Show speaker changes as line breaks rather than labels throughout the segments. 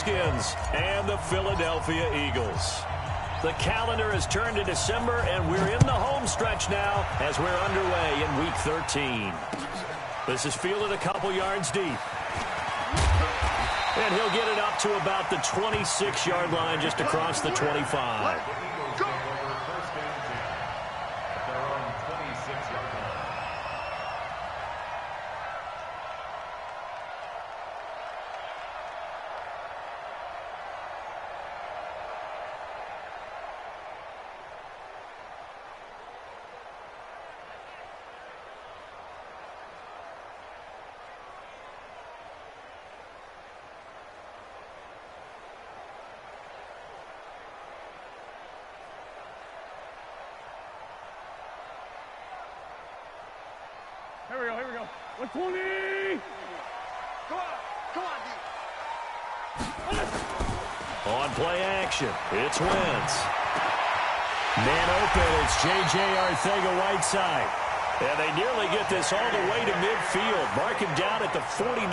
Redskins and the Philadelphia Eagles. The calendar has turned to December, and we're in the home stretch now as we're underway in Week 13. This is fielded a couple yards deep. And he'll get it up to about the 26-yard line, just across the 25.
Here we go. 120! Come on, D.
On play action, it's Wentz. Man open, it's J.J. Arcega-Whiteside. And they nearly get this all the way to midfield. Mark him down at the 49.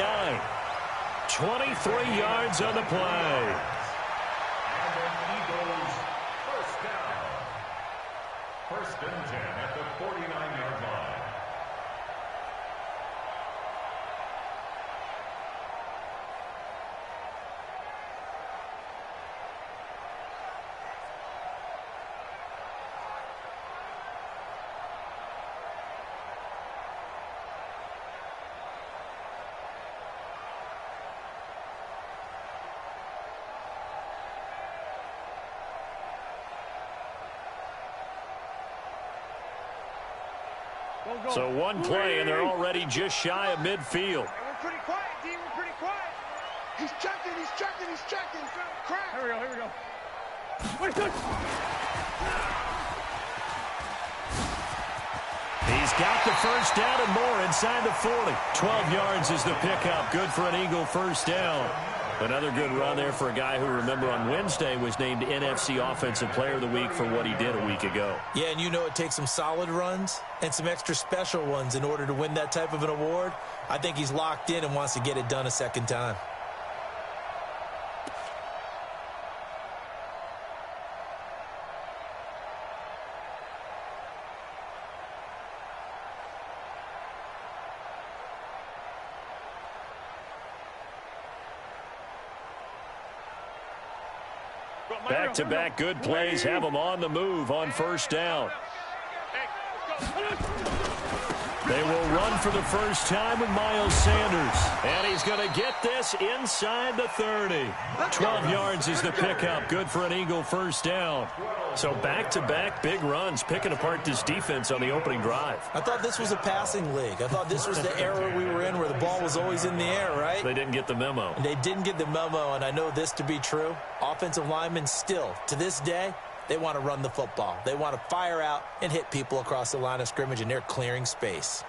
23 yards on the play.
And then Eagles first down. First and 10 at the 49-yard line.
So one play, and they're already just shy of midfield.
We're pretty quiet, D. We're pretty quiet. He's checking. Crap. Here we go. Wait, good.
He's got the first down and more inside the 40. 12 yards is the pickup. Good for an Eagle first down. Another good run there for a guy who, remember, on Wednesday was named NFC Offensive Player of the Week for what he did a week ago.
Yeah, and you know it takes some solid runs and some extra special ones in order to win that type of an award. I think he's locked in and wants to get it done a second time.
Back-to-back good plays have them on the move on first down. They will run for the first time with Miles Sanders. And he's going to get this inside the 30. 12 yards is the pickup. Good for an Eagle first down. So back-to-back big runs, picking apart this defense on the opening drive.
I thought this was a passing league. I thought this was the era we were in where the ball was always in the air, right?
They didn't get the memo.
They didn't get the memo, and I know this to be true. Offensive linemen still, to this day, they want to run the football. They want to fire out and hit people across the line of scrimmage, and they're clearing space.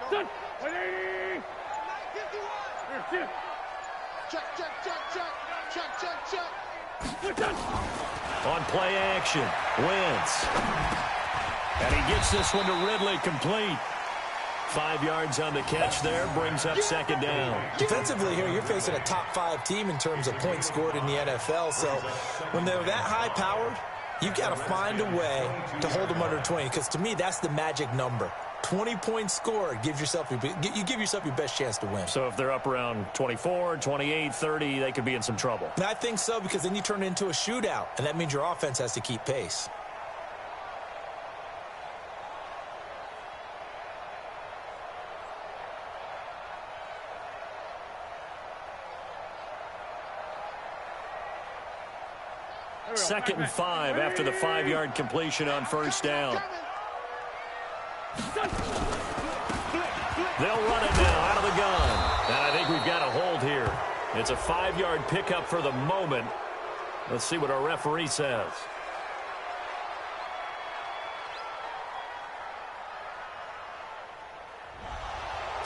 Done. 180. Check. Done.
On play action, Wentz. And he gets this one to Ridley, complete. 5 yards on the catch there, brings up second down.
Defensively here, you're facing a top-5 team in terms of points scored in the NFL. So when they're that high-powered, you've got to find a way to hold them under 20. Because to me, that's the magic number. 20 points scored, you give yourself your best chance to win.
So if they're up around 24, 28, 30, they could be in some trouble.
And I think so, because then you turn it into a shootout, and that means your offense has to keep pace.
Second and 5 after the 5-yard completion on first down. They'll run it now out of the gun. And I think we've got a hold here. It's a 5-yard pickup for the moment. Let's see what our referee says.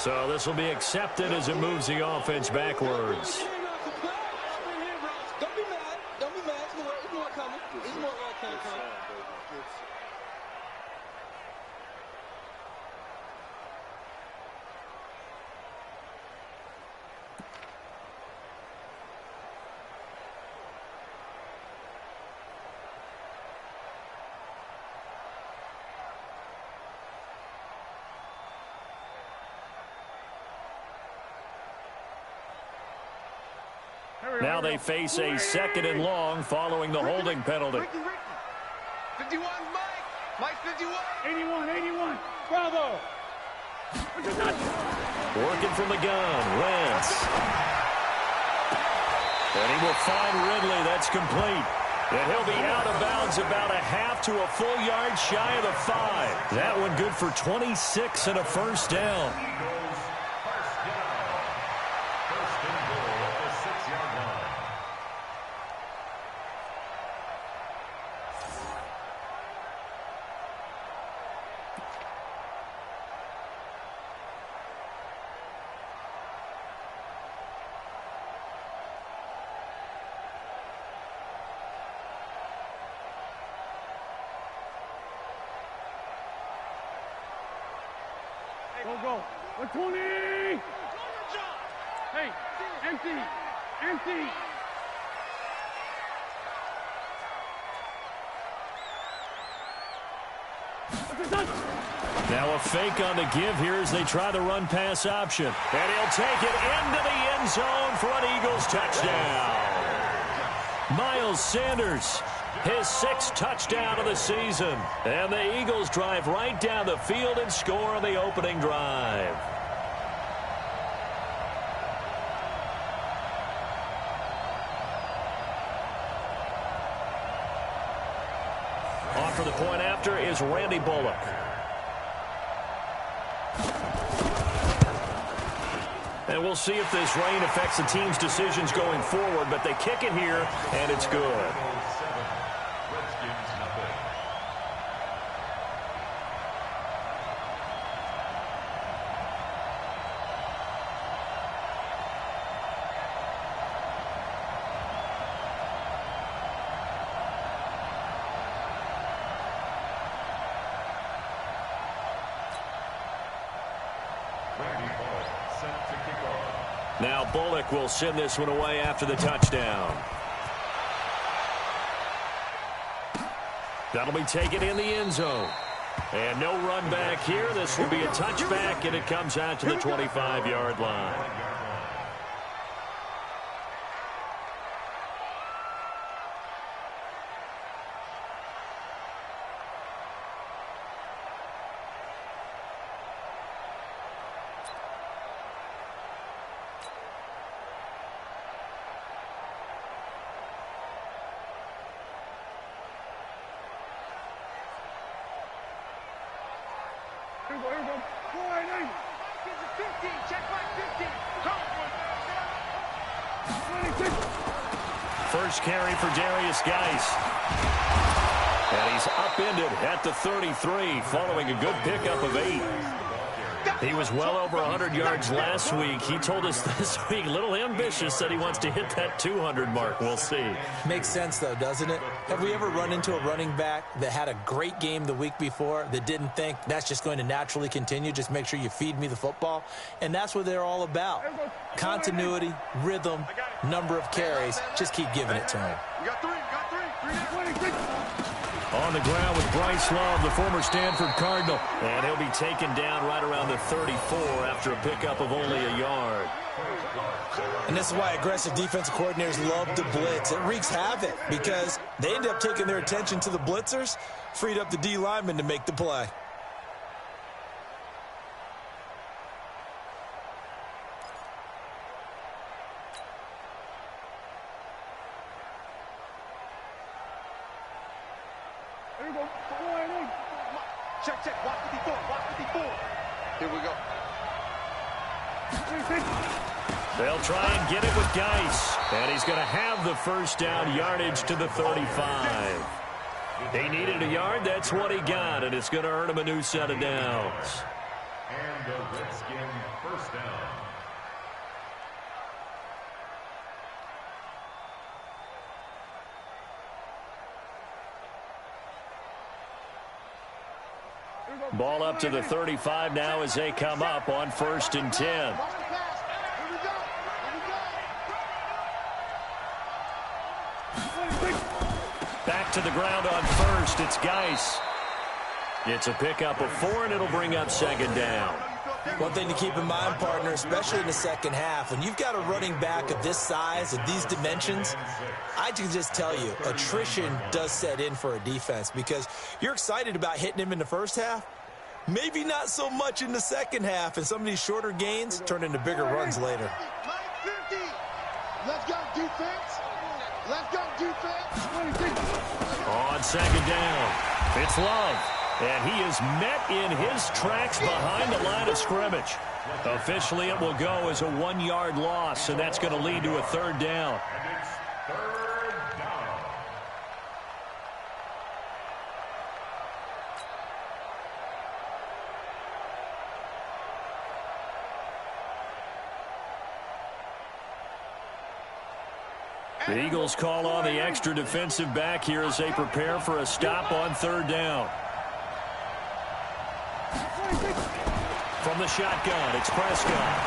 So this will be accepted as it moves the offense backwards.
Don't be mad. Don't be mad. There's more coming. There's more coming.
Now they face a 2nd and long following the holding penalty.
51, Mike. Mike 51.
81. Bravo.
Working from the gun. Wentz. And he will find Ridley. That's complete. And he'll be out of bounds about a half to a full yard shy of the 5. That one good for 26 and a first down.
Go. 120. Hey, empty.
Now a fake on the give here as they try the run-pass option. And he'll take it into the end zone for an Eagles touchdown. Miles Sanders, his 6th touchdown of the season. And the Eagles drive right down the field and score on the opening drive. On for the point after is Randy Bullock. And we'll see if this rain affects the team's decisions going forward, but they kick it here, and it's good. Now Bullock will send this one away after the touchdown. That'll be taken in the end zone. And no run back here. This will be a touchback, and it comes out to the 25-yard line.
Here we go. 480.
15. Check my 15.
26.
First carry for Darius Geis. And he's upended at the 33 following a good pickup of 8. He was well over 100 yards last week. He told us this week, a little ambitious, that he wants to hit that 200 mark. We'll see.
Makes sense, though, doesn't it? Have we ever run into a running back that had a great game the week before that didn't think that's just going to naturally continue? Just make sure you feed me the football. And that's what they're all about. Continuity, rhythm, number of carries. Just keep giving it to him.
You got 3.
On the ground with Bryce Love, the former Stanford Cardinal. And he'll be taken down right around the 34 after a pickup of only a yard.
And this is why aggressive defensive coordinators love to blitz. It wreaks havoc because they end up taking their attention to the blitzers, freed up the D lineman to make the play.
Here we go. 480.
Check. Watch 54. Here we go.
26.
They'll try and get it with Geis. And he's going to have the first down, yardage to the 35. He needed a yard. That's what he got. And it's going to earn him a new set of downs.
And the Redskin first down.
Ball up to the 35 now as they come up on 1st and 10. Back to the ground on 1st. It's Geis. It's a pickup of 4, and it'll bring up 2nd down.
One thing to keep in mind, partner, especially in the second half, when you've got a running back of this size, of these dimensions, I can just tell you, attrition does set in for a defense because you're excited about hitting him in the first half. Maybe not so much in the second half, and some of these shorter gains turn into bigger runs later.
Let's go, defense. Let's go, defense.
On 2nd down, it's Love. And he is met in his tracks behind the line of scrimmage. Officially, it will go as a 1-yard loss, and that's going to lead to a 3rd down.
And it's 3rd down.
The Eagles call on the extra defensive back here as they prepare for a stop on 3rd down. From the shotgun, it's Prescott.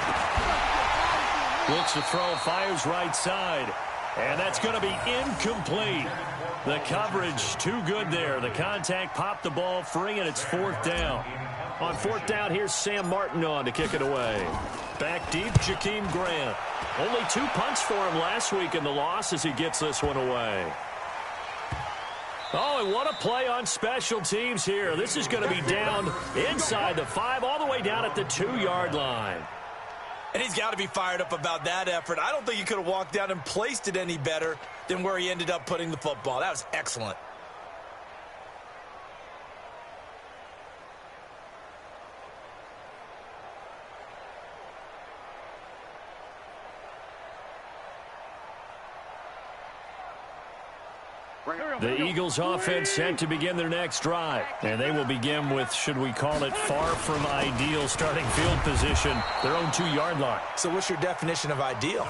Looks to throw, fires right side. And that's going to be incomplete. The coverage too good there. The contact popped the ball free, and it's 4th down. On 4th down, here's Sam Martin on to kick it away. Back deep, Jakeem Grant. Only 2 punts for him last week in the loss as he gets this one away. Oh, and what a play on special teams here. This is going to be down inside the 5, all the way down at the 2-yard line.
And he's got to be fired up about that effort. I don't think he could have walked down and placed it any better than where he ended up putting the football. That was excellent.
The Eagles offense set to begin their next drive. And they will begin with, should we call it, far from ideal starting field position, their own 2-yard line.
So what's your definition of ideal?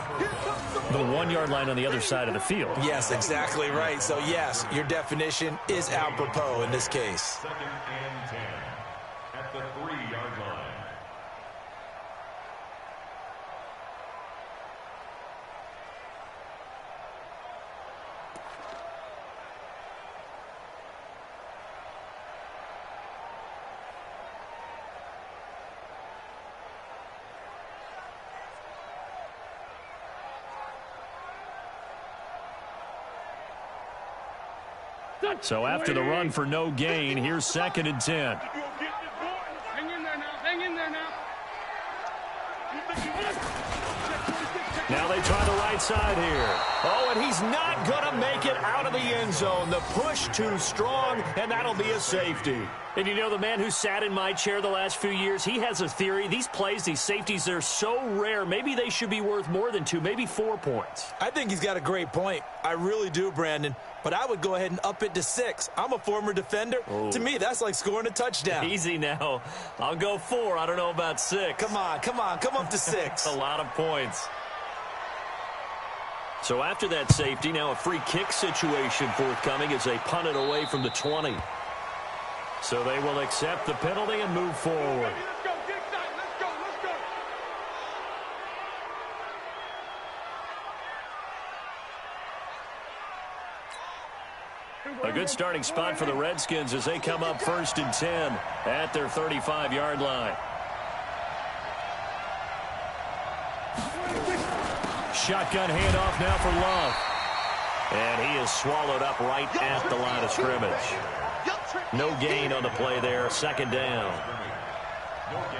The 1-yard line on the other side of the field.
Yes, exactly right. So yes, your definition is apropos in this case.
2nd and 10 at the 3-yard line.
So after the run for no gain, here's 2nd and 10.
Hang in there now. Hang in there now.
Now they try the right side here. Oh, and he's not going to make it out of the end zone. The push too strong, and that'll be a safety. And you know, the man who sat in my chair the last few years, he has a theory. These plays, these safeties, they're so rare. Maybe they should be worth more than 2, maybe 4 points.
I think he's got a great point. I really do, Brandon. But I would go ahead and up it to 6. I'm a former defender.
Oh.
To me, that's like scoring a touchdown.
Easy now. I'll go 4. I don't know about 6.
Come on. Come up to 6.
A lot of points. So after that safety, now a free kick situation forthcoming as they punt it away from the 20. So they will accept the penalty and move forward.
Let's go. Get inside. Let's go. Let's go.
A good starting spot for the Redskins as they come up 1st and 10 at their 35-yard line. Shotgun handoff now for Love. And he is swallowed up right at the line of scrimmage. No gain on the play there, 2nd down.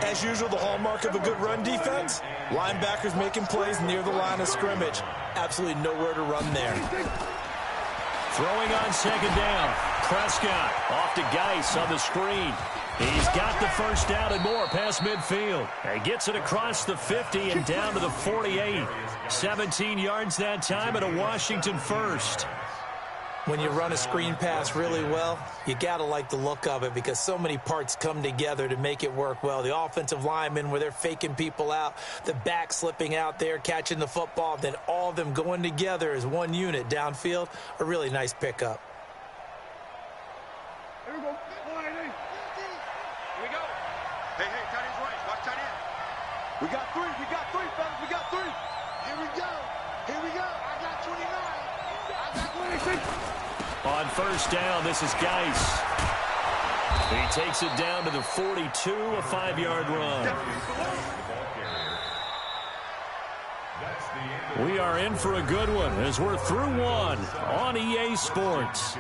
As usual, the hallmark of a good run defense, linebackers making plays near the line of scrimmage. Absolutely nowhere to run there.
Throwing on 2nd down. Prescott off to Geis on the screen. He's got the first down and more past midfield. He gets it across the 50 and down to the 48. 17 yards that time and a Washington first.
When you run a screen pass really well, you got to like the look of it because so many parts come together to make it work well. The offensive linemen, where they're faking people out, the back slipping out there, catching the football, then all of them going together as one unit downfield, a really nice pickup.
Here we go.
Here we go. Hey, tight end's right. Watch tight end. We got three, fellas. We got three. Here we go. I got 29. I got 26.
On first down, this is Geis. He takes it down to the 42, a 5-yard run. We are in for a good one as we're through one on EA Sports.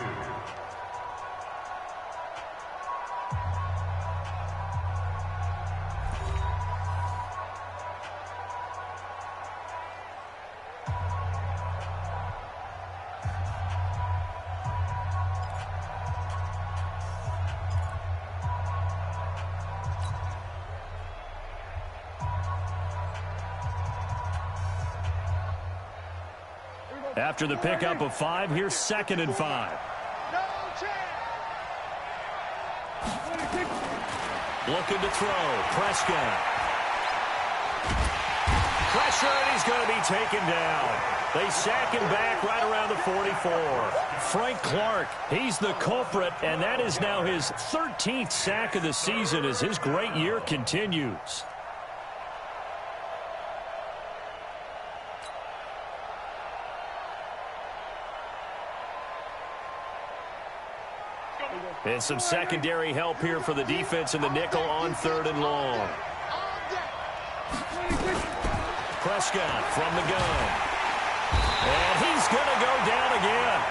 After the pickup of 5, here's 2nd and 5.
No chance.
Looking to throw. Prescott. Pressure, and he's going to be taken down. They sack him back right around the 44. Frank Clark, he's the culprit, and that is now his 13th sack of the season as his great year continues. And some secondary help here for the defense in the nickel on 3rd and long. Prescott from the gun. And he's going to go down again.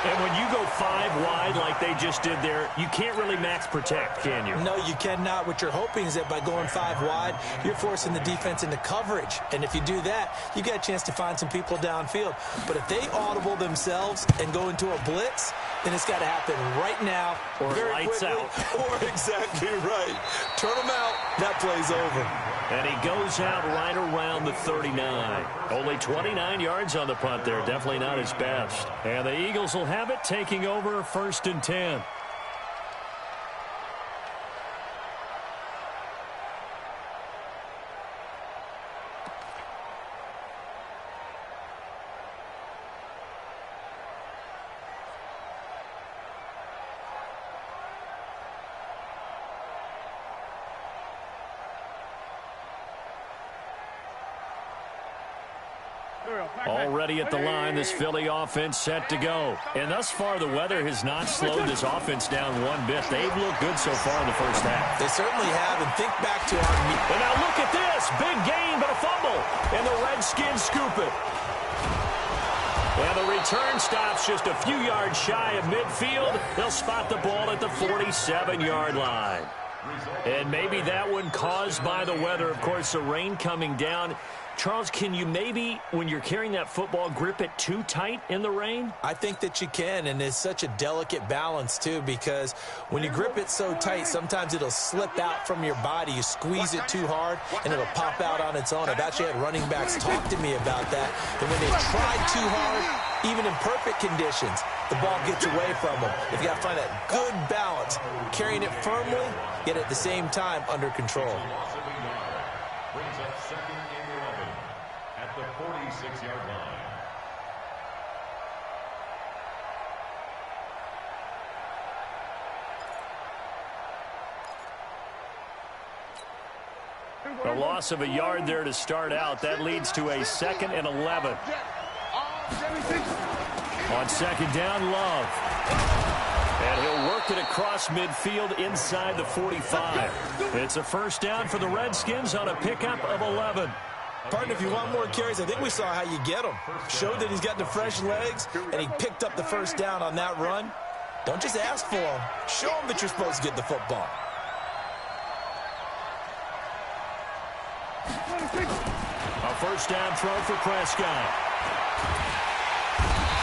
And when you go 5 wide like they just did there, you can't really max protect, can you?
No, you cannot. What you're hoping is that by going 5 wide, you're forcing the defense into coverage. And if you do that, you got a chance to find some people downfield. But if they audible themselves and go into a blitz, then it's got to happen right now.
Or lights out.
Or exactly right. Turn them out. That play's over.
And he goes out right around the 39. Only 29 yards on the punt there. Definitely not his best. And the Eagles will have it, taking over 1st and 10. Already at the line, this Philly offense set to go. And thus far, the weather has not slowed this offense down one bit. They've looked good so far in the first half.
They certainly have, and think back to our meet.
And now look at this. Big gain, but a fumble. And the Redskins scoop it. And the return stops just a few yards shy of midfield. They'll spot the ball at the 47-yard line. And maybe that one caused by the weather. Of course, the rain coming down. Charles, can you maybe, when you're carrying that football, grip it too tight in the rain?
I think that you can, and it's such a delicate balance, too, because when you grip it so tight, sometimes it'll slip out from your body. You squeeze it too hard, and it'll pop out on its own. I've actually had running backs talk to me about that, and when they try too hard, even in perfect conditions, the ball gets away from them. If you got to find that good balance, carrying it firmly, yet at the same time under control.
Brings up 2nd and 11 at the 46-yard line.
A loss of a yard there to start out. That leads to a 2nd and 11. On 2nd down, Love. And he'll work it across midfield inside the 45. It's a 1st down for the Redskins on a pickup of 11.
Partner, if you want more carries, I think we saw how you get them. Showed that he's got the fresh legs, and he picked up the 1st down on that run. Don't just ask for them. Show them that you're supposed to get the football.
A 1st down throw for Prescott.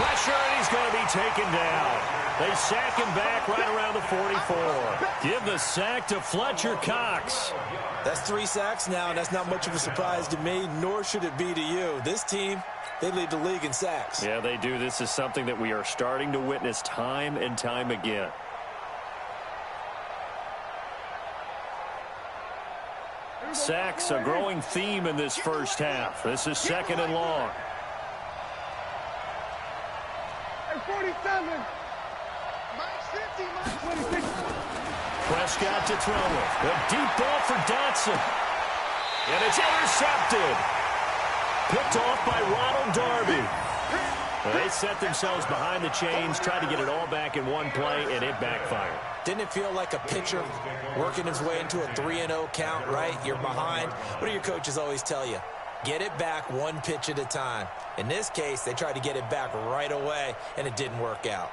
pressure, and he's going to be taken down. They sack him back right around the 44. Give the sack to Fletcher Cox.
That's 3 sacks now, and that's not much of a surprise to me, nor should it be to you. This team, they lead the league in sacks.
Yeah, they do. This is something that we are starting to witness time and time again. Sacks, a growing theme in this first half. This is 2nd and long.
47.
Prescott to throw it. A deep ball for Dotson. And it's intercepted. Picked off by Ronald Darby. They set themselves behind the chains, tried to get it all back in one play, and it backfired.
Didn't it feel like a pitcher working his way into a 3-0 count, right? You're behind. What do your coaches always tell you? Get it back one pitch at a time. In this case, they tried to get it back right away, and it didn't work out.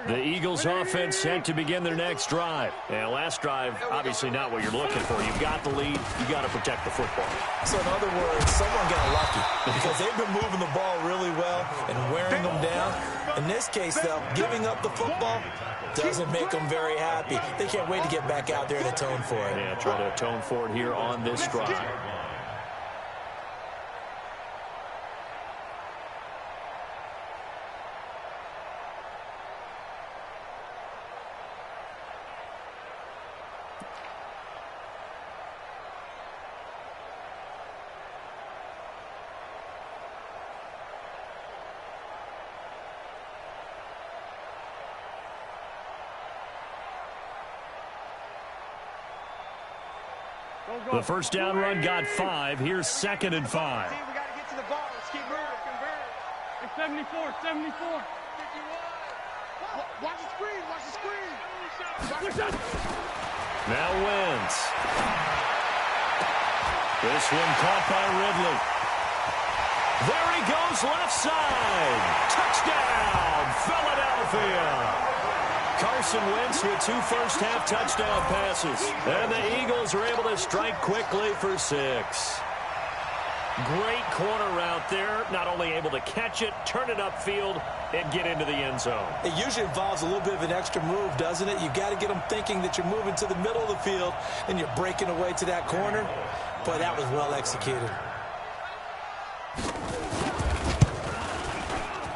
The Eagles offense set to begin their next drive. And last drive, obviously not what you're looking for. You've got the lead. You got to protect the football.
So in other words, someone got lucky because they've been moving the ball really well and wearing them down. In this case, though, giving up the football doesn't make them very happy. They can't wait to get back out there and atone for it.
Yeah, try to atone for it here on this drive. The first down run got 5. Here's 2nd and 5.
We got to get to the ball. Let's keep moving.
It's 74, 74.
Watch the screen. Watch the screen.
Now wins. This one caught by Ridley. There he goes left side. Touchdown, Philadelphia. Carson Wentz with 2 first-half touchdown passes. And the Eagles are able to strike quickly for 6. Great corner route there. Not only able to catch it, turn it upfield, and get into the end zone.
It usually involves a little bit of an extra move, doesn't it? You've got to get them thinking that you're moving to the middle of the field and you're breaking away to that corner. Boy, that was well executed.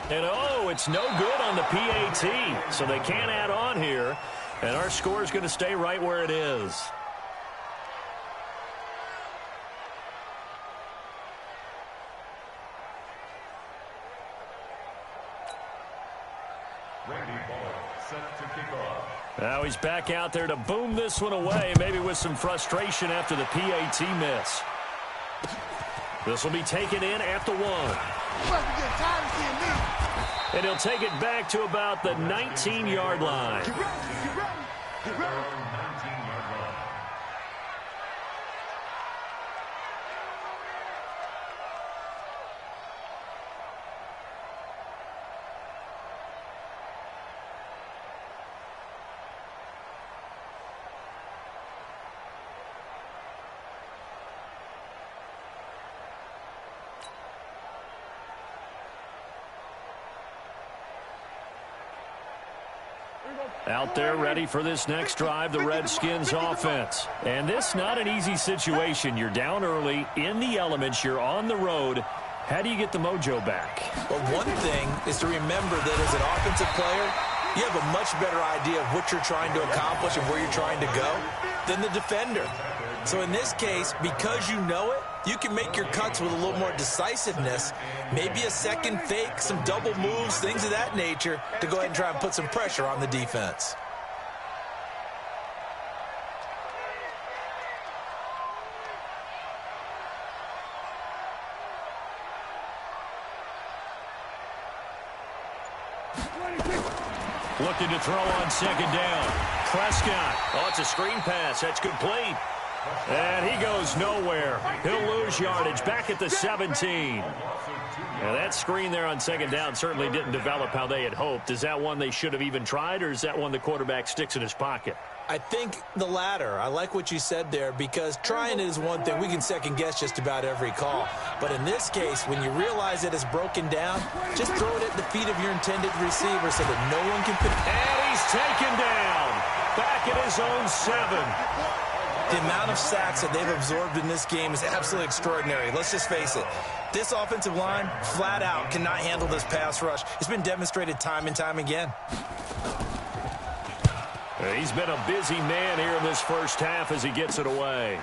And oh, it's no good on the PAT, so they can't add on here. And our score is going to stay right where it is. Now he's back out there to boom this one away, maybe with some frustration after the PAT miss. This will be taken in at the 1. And he'll take it back to about the 19-yard line.
Get ready.
Out there ready for this next drive, the Redskins offense. And this not an easy situation. You're down early, in the elements, you're on the road. How do you get the mojo back?
Well, one thing is to remember that as an offensive player, you have a much better idea of what you're trying to accomplish and where you're trying to go than the defender. So in this case, because you know it, you can make your cuts with a little more decisiveness, maybe a second fake, some double moves, things of that nature, to go ahead and try and put some pressure on the defense.
Looking to throw on second down. Prescott. Oh, it's a screen pass. That's complete. And he goes nowhere. He'll lose yardage back at the 17. Now that screen there on second down certainly didn't develop how they had hoped. Is that one they should have even tried, or is that one the quarterback sticks in his pocket?
I think the latter. I like what you said there, because trying it is one thing. We can second-guess just about every call. But in this case, when you realize it is broken down, just throw it at the feet of your intended receiver so that no one can pick.
And he's taken down. Back at his own 7.
The amount of sacks that they've absorbed in this game is absolutely extraordinary. Let's just face it. This offensive line, flat out, cannot handle this pass rush. It's been demonstrated time and time again.
He's been a busy man here in this first half as he gets it away.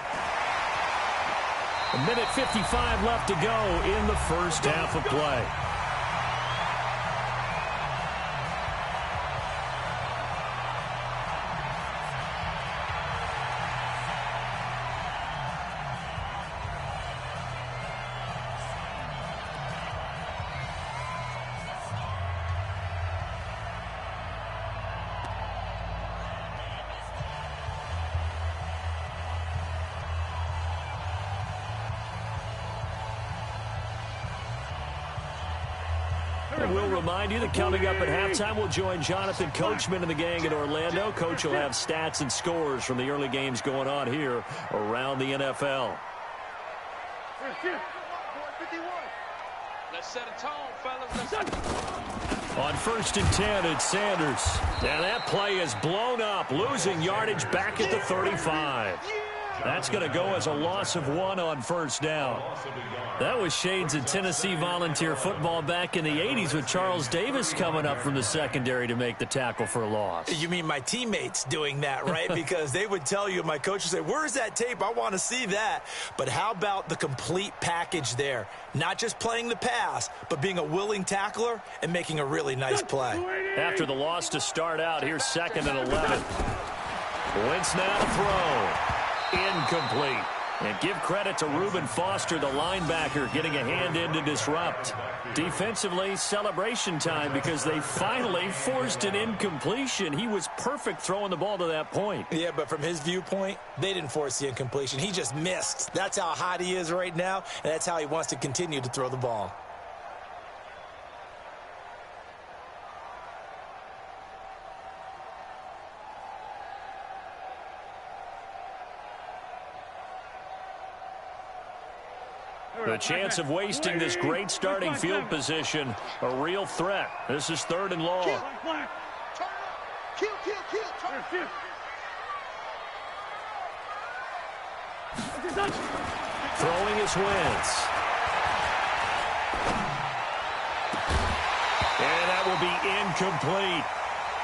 1:55 left to go in the first half of play. And we'll remind you that coming up at halftime, we'll join Jonathan Coachman and the gang in Orlando. Coach will have stats and scores from the early games going on here around the NFL.
Let's set a tone, fellas.
On 1st and 10, it's Sanders. And that play is blown up, losing yardage back at the 35. That's going to go as a loss of 1 on first down. That was shades of Tennessee volunteer football back in the 80s with Charles Davis coming up from the secondary to make the tackle for a loss.
You mean my teammates doing that, right? Because they would tell you, my coach would say, where's that tape? I want to see that. But how about the complete package there? Not just playing the pass, but being a willing tackler and making a really nice play.
After the loss to start out, here's 2nd and 11. Wentz now to throw. Incomplete. And give credit to Reuben Foster, the linebacker, getting a hand in to disrupt. Defensively, celebration time because they finally forced an incompletion. He was perfect throwing the ball to that point.
Yeah, but from his viewpoint, they didn't force the incompletion. He just missed. That's how hot he is right now, and that's how he wants to continue to throw the ball.
The chance of wasting this great starting field position, a real threat. This is 3rd and long. Throwing is Wentz. And that will be incomplete.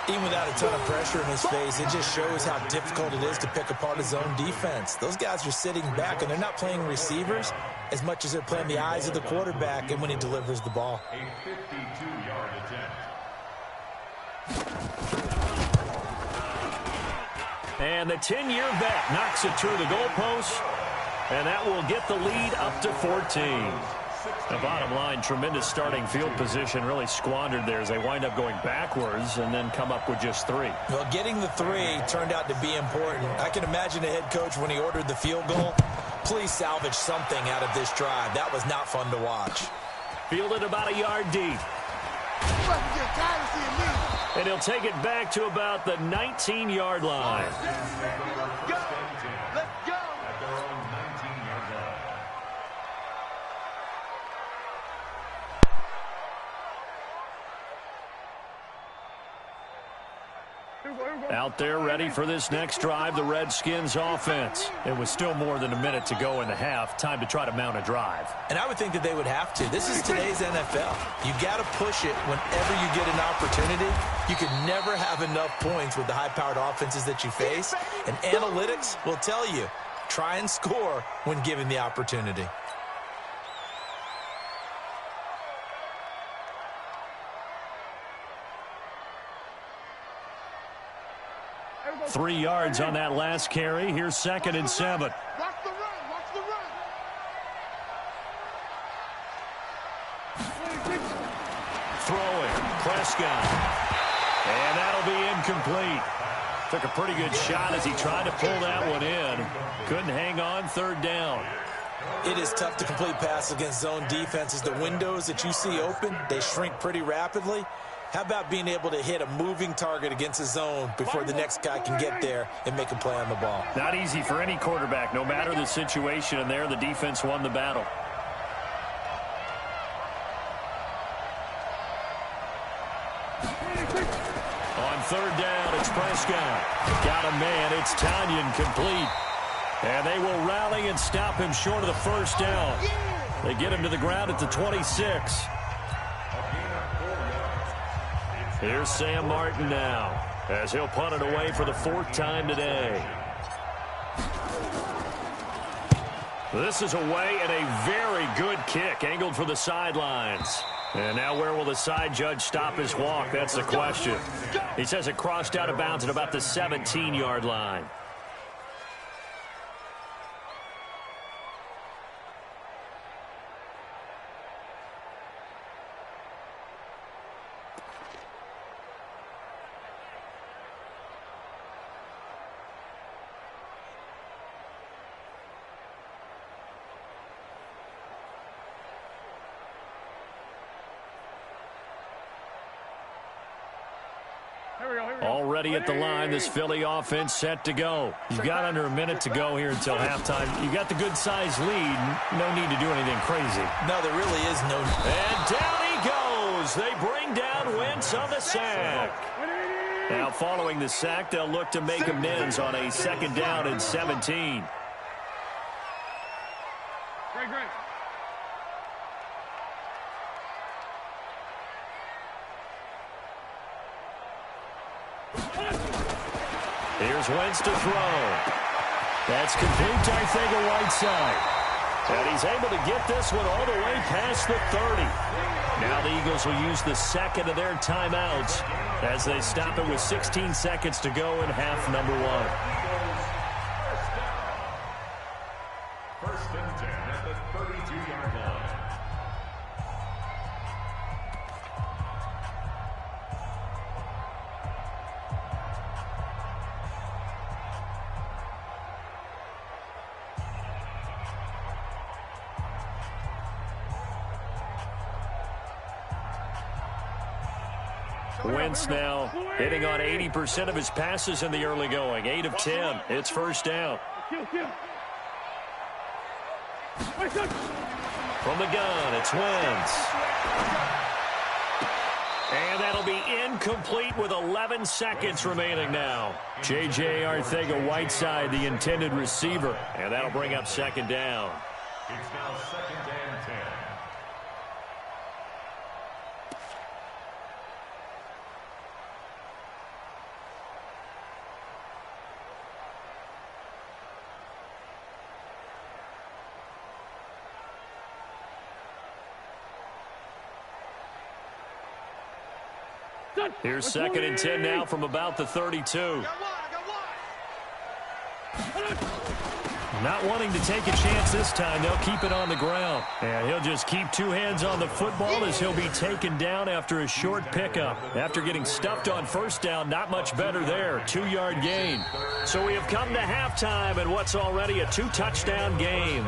Even without a ton of pressure in his face, it just shows how difficult it is to pick apart his own defense. Those guys are sitting back, and they're not playing receivers as much as they're playing the eyes of the quarterback and when he delivers the ball.
A 52-yard attempt.
And the 10-year vet knocks it through the goalpost, and that will get the lead up to 14. The bottom line, tremendous starting field position, really squandered there as they wind up going backwards and then come up with just 3.
Well, getting the 3 turned out to be important. I can imagine the head coach when he ordered the field goal. Please salvage something out of this drive. That was not fun to watch.
Fielded about a yard deep. And he'll take it back to about the 19-yard line.
Let's go.
At their own 19-yard line.
Out there ready for this next drive, the Redskins offense. It was still more than a minute to go in the half. Time to try to mount a drive.
And I would think that they would have to. This is today's NFL. You got to push it whenever you get an opportunity. You can never have enough points with the high-powered offenses that you face. And analytics will tell you, try and score when given the opportunity.
3 yards on that last carry. Here's 2nd and 7.
Watch the run. Watch the run.
Throwing. Prescott. And that'll be incomplete. Took a pretty good shot as he tried to pull that one in. Couldn't hang on, third down.
It is tough to complete passes against zone defenses. The windows that you see open, they shrink pretty rapidly. How about being able to hit a moving target against a zone before the next guy can get there and make a play on the ball?
Not easy for any quarterback, no matter the situation, and there the defense won the battle. On third down, it's Prescott. Got a man, it's Tanyan complete. And they will rally and stop him short of the first down. They get him to the ground at the 26. Here's Sam Martin now, as he'll punt it away for the 4th time today. This is away and a very good kick, angled for the sidelines. And now where will the side judge stop his walk? That's the question. He says it crossed out of bounds at about the 17-yard line. Already at the line, this Philly offense set to go. You've got under a minute to go here until halftime. You've got the good-sized lead. No need to do anything crazy.
No, there really is no need.
And down he goes. They bring down Wentz on the sack. Now, following the sack, they'll look to make amends on a 2nd down and 17.
Great.
Here's Wentz to throw. That's complete to Arcega-Whiteside. And he's able to get this one all the way past the 30. Now the Eagles will use the second of their timeouts as they stop it with 16 seconds to go in half number 1.
First and 10 at the 32-yard line.
Wentz now hitting on 80% of his passes in the early going. 8 of 10. It's first down. From the gun, it's Wentz. And that'll be incomplete with 11 seconds remaining now. J.J. Arcega-Whiteside, the intended receiver. And that'll bring up 2nd down.
It's now 2nd and 10.
Here's 2nd and 10 now from about the 32. Not wanting to take a chance this time, they'll keep it on the ground. And he'll just keep 2 hands on the football as he'll be taken down after a short pickup. After getting stuffed on first down, not much better there. 2-yard gain. So we have come to halftime in what's already a 2-touchdown game.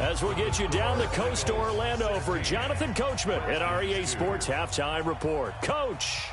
As we'll get you down the coast to Orlando for Jonathan Coachman at our EA Sports Halftime Report. Coach!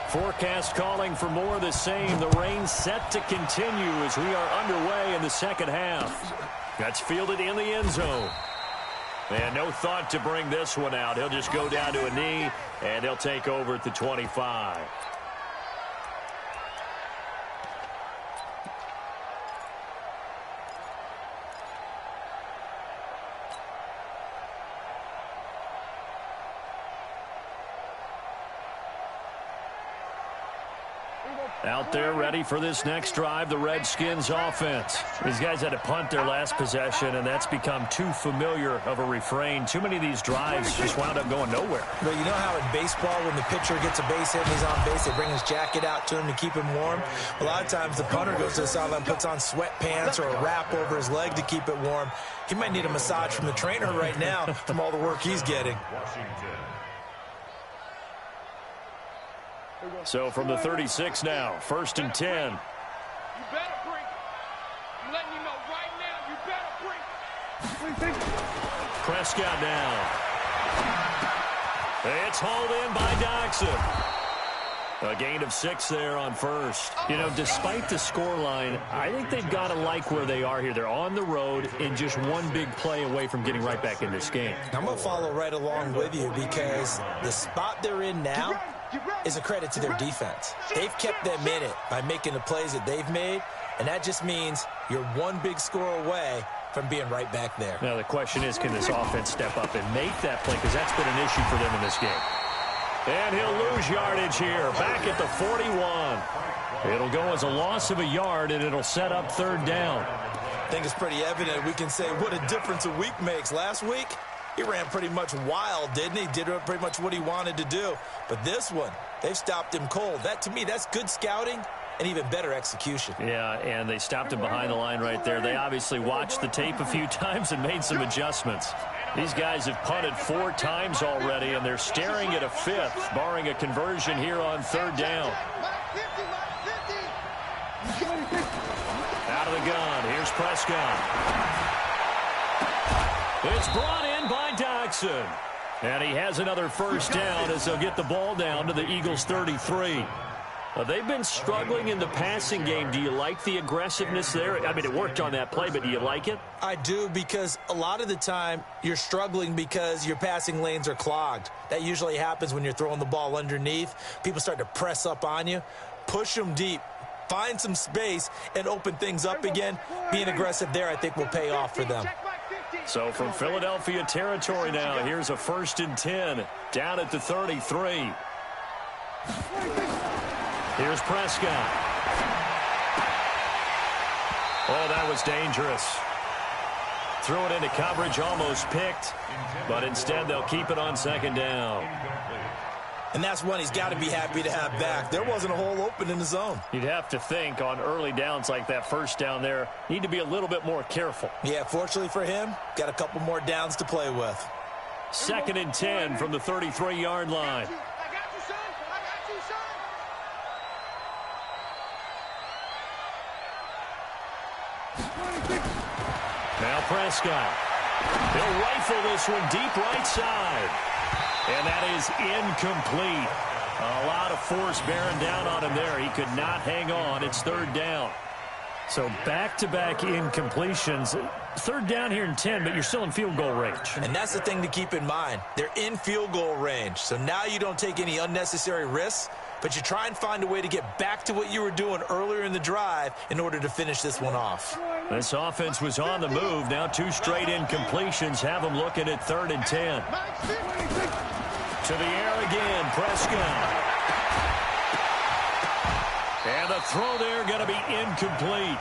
Forecast calling for more of the same. The rain set to continue as we are underway in the second half. That's fielded in the end zone. And no thought to bring this one out. He'll just go down to a knee, and he'll take over at the 25. Out there ready for this next drive, the Redskins offense. These guys had to punt their last possession, and that's become too familiar of a refrain. Too many of these drives just wound up going nowhere.
Well, you know how in baseball, when the pitcher gets a base hit and he's on base, they bring his jacket out to him to keep him warm? A lot of times the punter goes to the sideline, puts on sweatpants or a wrap over his leg to keep it warm. He might need a massage from the trainer right now from all the work he's getting.
So from the 36 now, 1st and 10.
You better bring it. I'm letting you know right now, you better bring it.
Prescott down. It's hauled in by Doxson. A gain of 6 there on first. You know, despite the scoreline, I think they've got to like where they are here. They're on the road and just one big play away from getting right back in this game.
I'm going to follow right along with you because the spot they're in now is a credit to their defense. They've kept them in it by making the plays that they've made, and that just means you're one big score away from being right back there.
Now, the question is, can this offense step up and make that play? Because that's been an issue for them in this game. And he'll lose yardage here, back at the 41. It'll go as a loss of a yard, and it'll set up 3rd down.
I think it's pretty evident. We can say what a difference a week makes. Last week, he ran pretty much wild, didn't he? Did pretty much what he wanted to do. But this one, they've stopped him cold. That, to me, that's good scouting and even better execution.
Yeah, and they stopped him behind the line right there. They obviously watched the tape a few times and made some adjustments. These guys have punted 4 times already, and they're staring at a 5th, barring a conversion here on 3rd down. Out of the gun, here's Prescott. It's brought in by Doxson. And he has another 1st down as they'll get the ball down to the Eagles' 33. They've been struggling in the passing game. Do you like the aggressiveness there? I mean, it worked on that play, but do you like it?
I do, because a lot of the time you're struggling because your passing lanes are clogged. That usually happens when you're throwing the ball underneath. People start to press up on you. Push them deep. Find some space and open things up again. Being aggressive there, I think, will pay off for them.
So from Philadelphia territory now, here's a 1st and 10 down at the 33. Here's Prescott. Oh, that was dangerous. Threw it into coverage, almost picked, but instead they'll keep it on 2nd down.
And that's one he's got to be happy to have back. There wasn't a hole open in the zone.
You'd have to think on early downs like that 1st down there, need to be a little bit more careful.
Yeah, fortunately for him, got a couple more downs to play with.
2nd and 10 from the 33-yard line. Now Prescott. He'll rifle this one deep right side. And that is incomplete. A lot of force bearing down on him there. He could not hang on. It's 3rd down. So back-to-back incompletions. 3rd down here in 10, but you're still in field goal range.
And that's the thing to keep in mind. They're in field goal range. So now you don't take any unnecessary risks, but you try and find a way to get back to what you were doing earlier in the drive in order to finish this one off.
This offense was on the move. Now 2 straight incompletions have them looking at 3rd and 10. To the air again, Prescott. And the throw there going to be incomplete.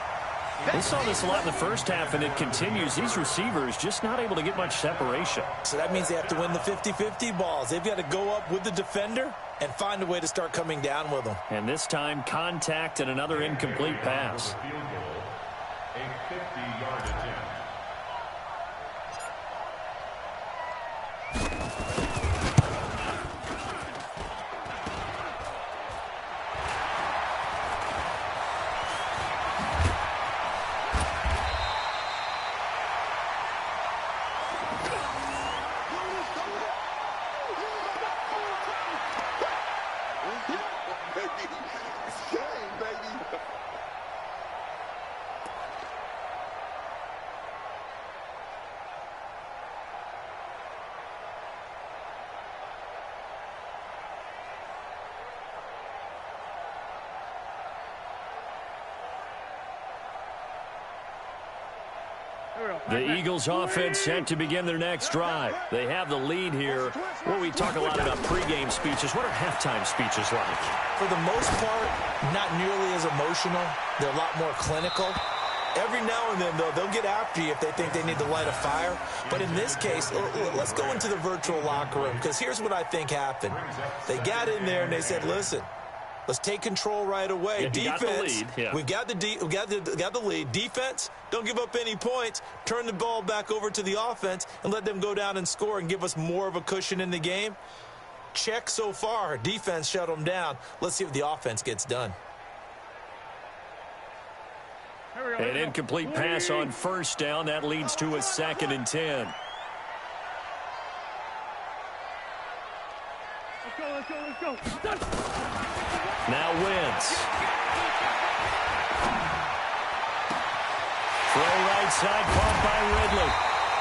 We saw this a lot in the 1st half, and it continues. These receivers just not able to get much separation.
So that means they have to win the 50-50 balls. They've got to go up with the defender and find a way to start coming down with them.
And this time, contact and another incomplete pass.
A 50-yard attempt.
The Eagles offense set to begin their next drive. They have the lead here. Well, we talk a lot about pregame speeches. What are halftime speeches like?
For the most part, not nearly as emotional. They're a lot more clinical. Every now and then, though, they'll get after you if they think they need to light a fire. But in this case, let's go into the virtual locker room, because here's what I think happened. They got in there and they said, listen, let's take control right away.
Yeah,
Defense,
we
got the lead. Defense, don't give up any points. Turn the ball back over to the offense and let them go down and score and give us more of a cushion in the game. Check so far. Defense shut them down. Let's see what the offense gets done.
An incomplete pass on first down. That leads to a 2nd and 10.
Let's go.
Now Wentz. Throw right side, caught by Ridley.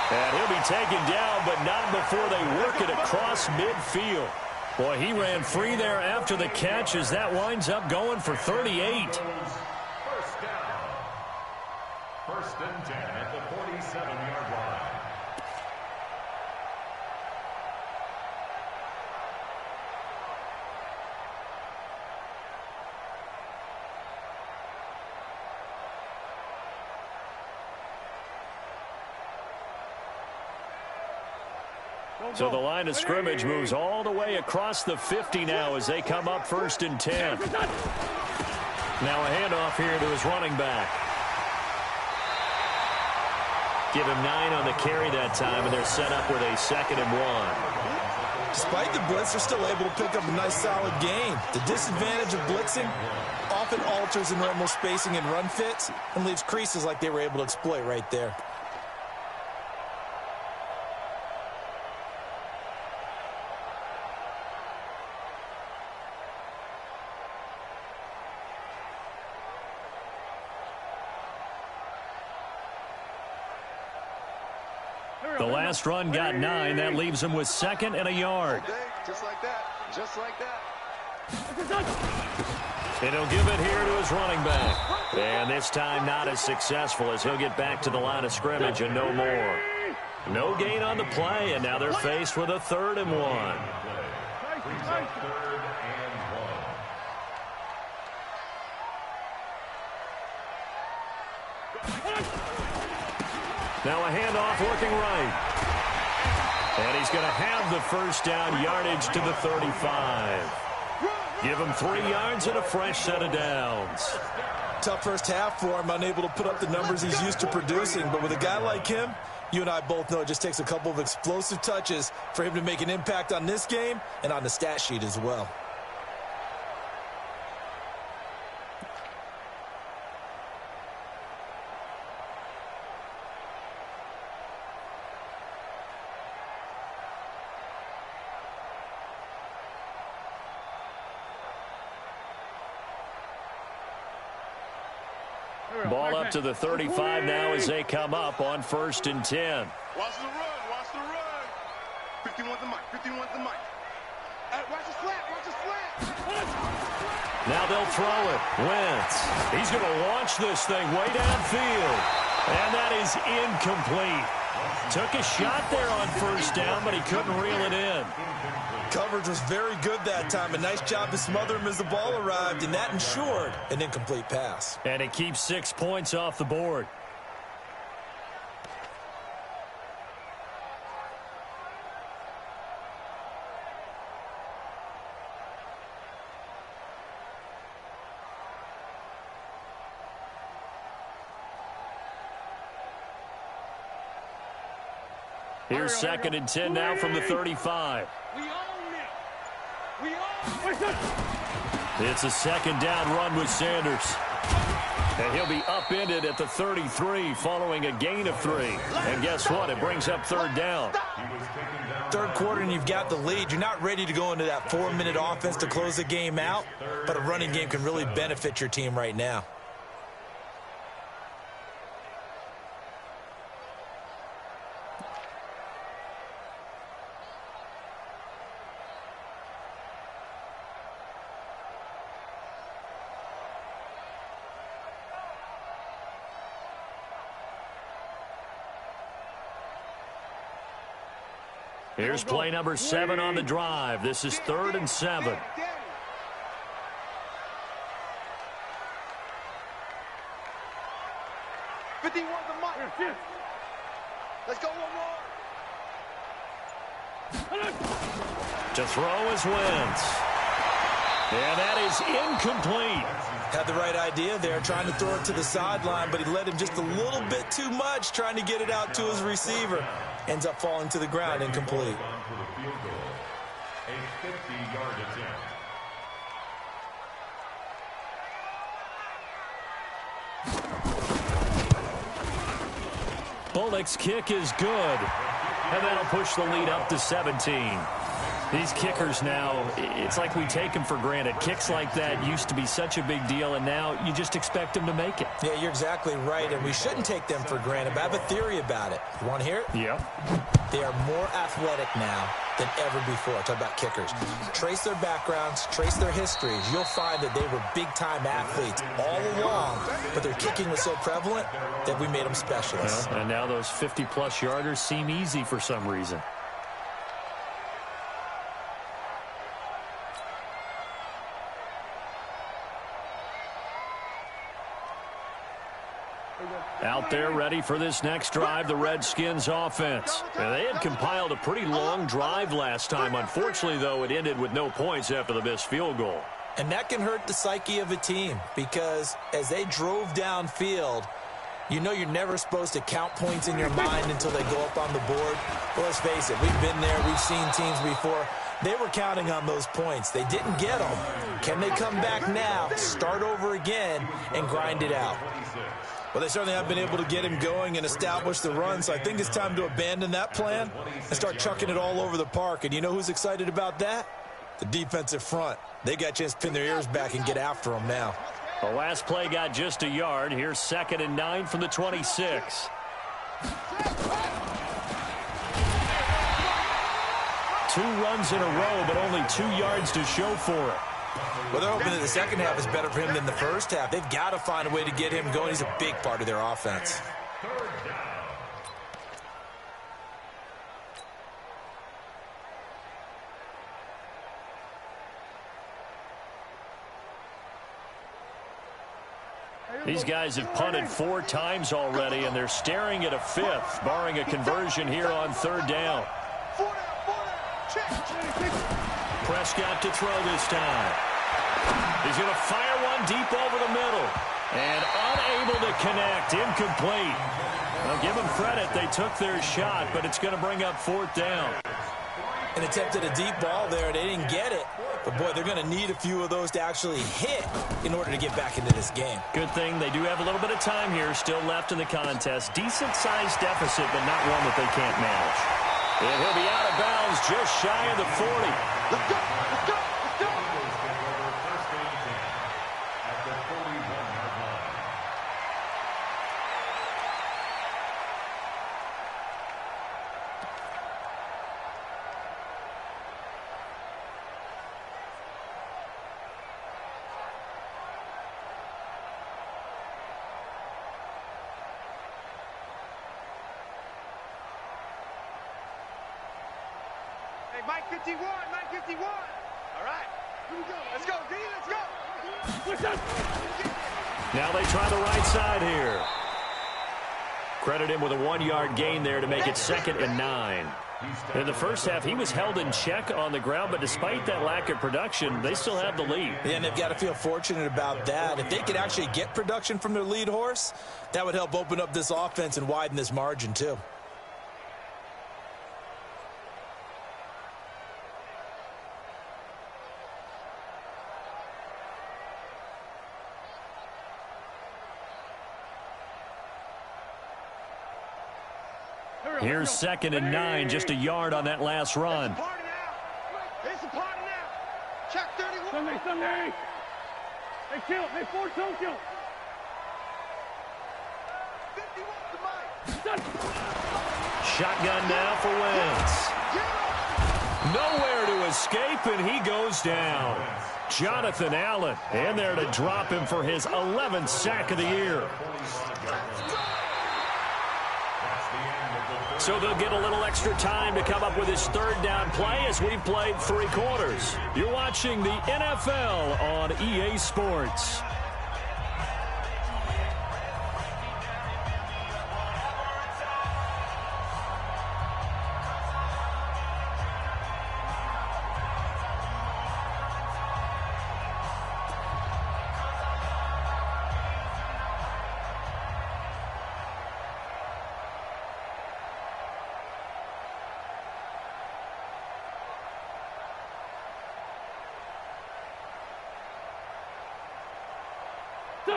And he'll be taken down, but not before they work it across midfield. Boy, he ran free there after the catch as that winds up going for 38.
First and 10 at the 47-yard line.
So the line of scrimmage moves all the way across the 50 now as they come up 1st and 10. Now a handoff here to his running back. Give him 9 on the carry that time, and they're set up with a 2nd and 1.
Despite the blitz, they're still able to pick up a nice, solid gain. The disadvantage of blitzing often alters the normal spacing and run fits and leaves creases like they were able to exploit right there.
The last run got 9. That leaves him with 2nd and a yard.
Just like that. Just like that.
And he'll give it here to his running back. And this time not as successful as he'll get back to the line of scrimmage and no more. No gain on the play, and now they're faced with a 3rd and 1. Now a handoff working right. And he's going to have the first down, yardage to the 35. Give him 3 yards and a fresh set of downs.
Tough first half for him, unable to put up the numbers he's used to producing. But with a guy like him, you and I both know it just takes a couple of explosive touches for him to make an impact on this game and on the stat sheet as well.
Ball up to the 35 now as they come up on 1st and 10.
Watch the run. Watch the run. 51 the mic. 51 the mic. Watch the slant. Watch the slant.
Now they'll throw it. Wentz. He's going to launch this thing way downfield. And that is incomplete. Took a shot there on first down, but he couldn't reel it in.
Coverage was very good that time. A nice job to smother him as the ball arrived, and that ensured an incomplete pass.
And it keeps 6 points off the board. Here's 2nd and 10 now from the 35.
We own it. We own it.
It's a 2nd down run with Sanders. And he'll be upended at the 33 following a gain of 3. And guess what? It brings up 3rd down.
Third quarter and you've got the lead. You're not ready to go into that 4-minute offense to close the game out, but a running game can really benefit your team right now.
Here's play number 7 on the drive. This is 3rd and 7.
51 the mic. Let's go one more.
To throw is Wentz. And that is incomplete.
Had the right idea there, trying to throw it to the sideline, but he led him just a little bit too much, trying to get it out to his receiver. Ends up falling to the ground, incomplete.
A 50-yard attempt.
Bullock's kick is good. And that'll push the lead up to 17. These kickers now, it's like we take them for granted. Kicks like that used to be such a big deal, and now you just expect them to make it.
Yeah, you're exactly right, and we shouldn't take them for granted. But I have a theory about it. You want to hear it?
Yep.
They are more athletic now than ever before. Talk about kickers. Trace their backgrounds, trace their histories. You'll find that they were big-time athletes all along, but their kicking was so prevalent that we made them specialists.
Well, and now those 50-plus yarders seem easy for some reason. Out there ready for this next drive, the Redskins offense. And they had compiled a pretty long drive last time. Unfortunately, though, it ended with no points after the missed field goal.
And that can hurt the psyche of a team because as they drove downfield, you know you're never supposed to count points in your mind until they go up on the board. Well, let's face it, we've been there. We've seen teams before. They were counting on those points. They didn't get them. Can they come back now, start over again, and grind it out? Well, they certainly have been able to get him going and establish the run, so I think it's time to abandon that plan and start chucking it all over the park. And you know who's excited about that? The defensive front. They got a chance to pin their ears back and get after him now.
The last play got just a yard. Here's 2nd and 9 from the 26. 2 runs in a row, but only 2 yards to show for it.
Well, they're hoping that the second half is better for him than the first half. They've got to find a way to get him going. He's a big part of their offense.
These guys have punted 4 times already, and they're staring at a 5th, barring a conversion here on 3rd down. Prescott to throw this time. He's going to fire one deep over the middle. And unable to connect. Incomplete. Well, give them credit. They took their shot, but it's going to bring up 4th down.
And attempted a deep ball there. They didn't get it. But, boy, they're going to need a few of those to actually hit in order to get back into this game.
Good thing they do have a little bit of time here still left in the contest. Decent-sized deficit, but not one that they can't manage. And he'll be out of bounds just shy of the 40.
Let's go! Let's go! Let's go!
First and 10 at the 41-yard line.
Hey, Mike 51, Mike 51. All right, here we go. Let's go, D, let's go.
Now they try the right side here. Credit him with a 1-yard gain there to make it 2nd and 9. In the first half, he was held in check on the ground, but despite that lack of production, they still have the lead.
Yeah, and they've got to feel fortunate about that. If they could actually get production from their lead horse, that would help open up this offense and widen this margin too.
Here's 2nd and 9, just a yard on that last run.
It's a party now. Check 31.
Sunday. Hey, kill. Hey, 4 don't kill.
51 to Mike.
Shotgun now for Wentz. Nowhere to escape, and he goes down. Jonathan Allen in there to drop him for his 11th sack of the year. So they'll get a little extra time to come up with his third down play as we've played 3 quarters. You're watching the NFL on EA Sports.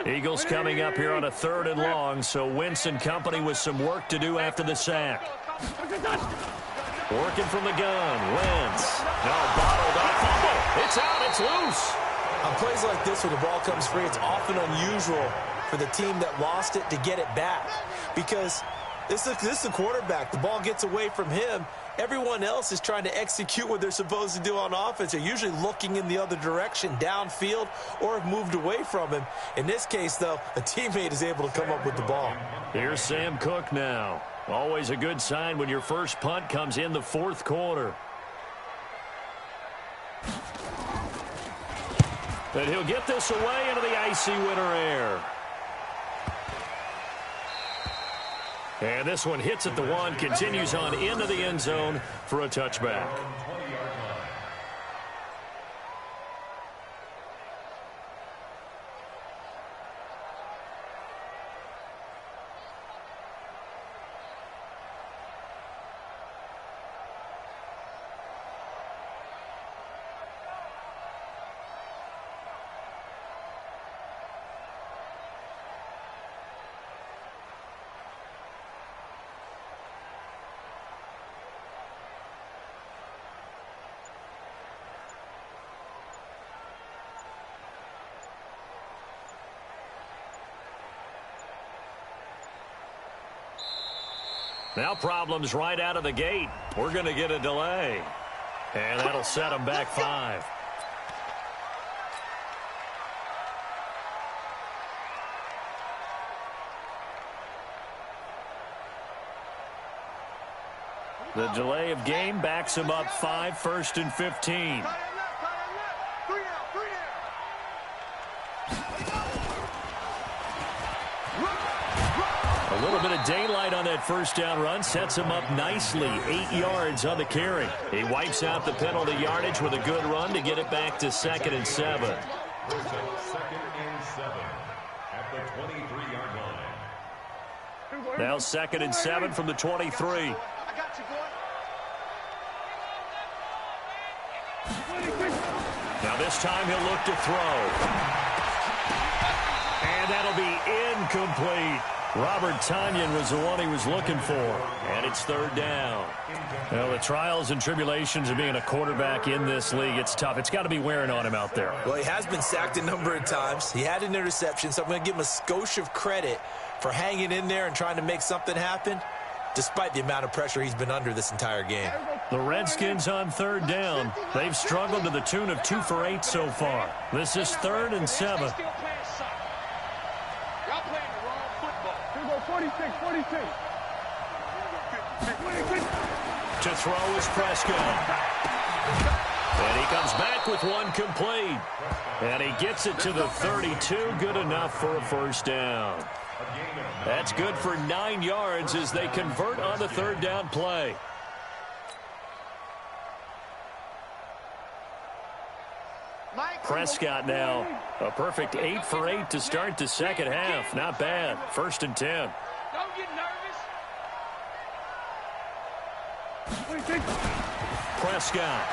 Eagles coming up here on a 3rd and long, so Wentz and company with some work to do after the sack. Working from the gun, Wentz. No, bottled up, fumble. It's out, it's loose.
On plays like this where the ball comes free, it's often unusual for the team that lost it to get it back because this is the quarterback. The ball gets away from him. Everyone else is trying to execute what they're supposed to do on offense. They're usually looking in the other direction, downfield, or have moved away from him. In this case, though, a teammate is able to come up with the ball.
Here's Sam Cook now. Always a good sign when your first punt comes in the 4th quarter. And he'll get this away into the icy winter air. And this one hits at the 1, continues on into the end zone for a touchback. Now problems right out of the gate. We're going to get a delay. And that'll set them back 5. The delay of game backs them up 5, 1st and 15. A little bit of daylight on that first down run sets him up nicely. 8 yards on the carry. He wipes out the penalty yardage with a good run to get it back to 2nd and 7.
2nd and 7 at the 23-yard line.
Now 2nd and 7 from the 23. Now this time he'll look to throw. And that'll be incomplete. Robert Tonyan was the one he was looking for. And it's 3rd down. Well, the trials and tribulations of being a quarterback in this league, it's tough. It's got to be wearing on him out there.
Well, he has been sacked a number of times. He had an interception, so I'm going to give him a skosh of credit for hanging in there and trying to make something happen, despite the amount of pressure he's been under this entire game.
The Redskins on 3rd down. They've struggled to the tune of 2 for 8 so far. This is 3rd and 7.
46.
To throw is Prescott. And he comes back with one complete. And he gets it to the 32. Good enough for a 1st down. That's good for 9 yards as they convert on the 3rd down play. Prescott now a perfect 8 for 8 to start the 2nd half. Not bad. 1st and 10.
Don't get nervous.
Prescott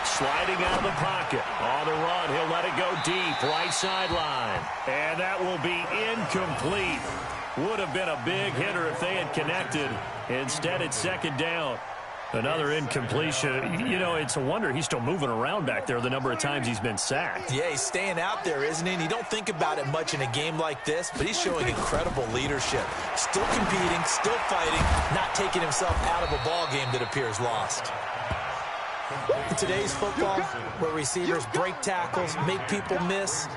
sliding out of the pocket. On the run, he'll let it go deep. Right sideline. And that will be incomplete. Would have been a big hitter if they had connected. Instead, it's 2nd down. Another incompletion. You know, it's a wonder he's still moving around back there the number of times he's been sacked.
Yeah, he's staying out there, isn't he? And you don't think about it much in a game like this, but he's showing incredible leadership. Still competing, still fighting, not taking himself out of a ball game that appears lost. In today's football, where receivers break tackles, make people miss,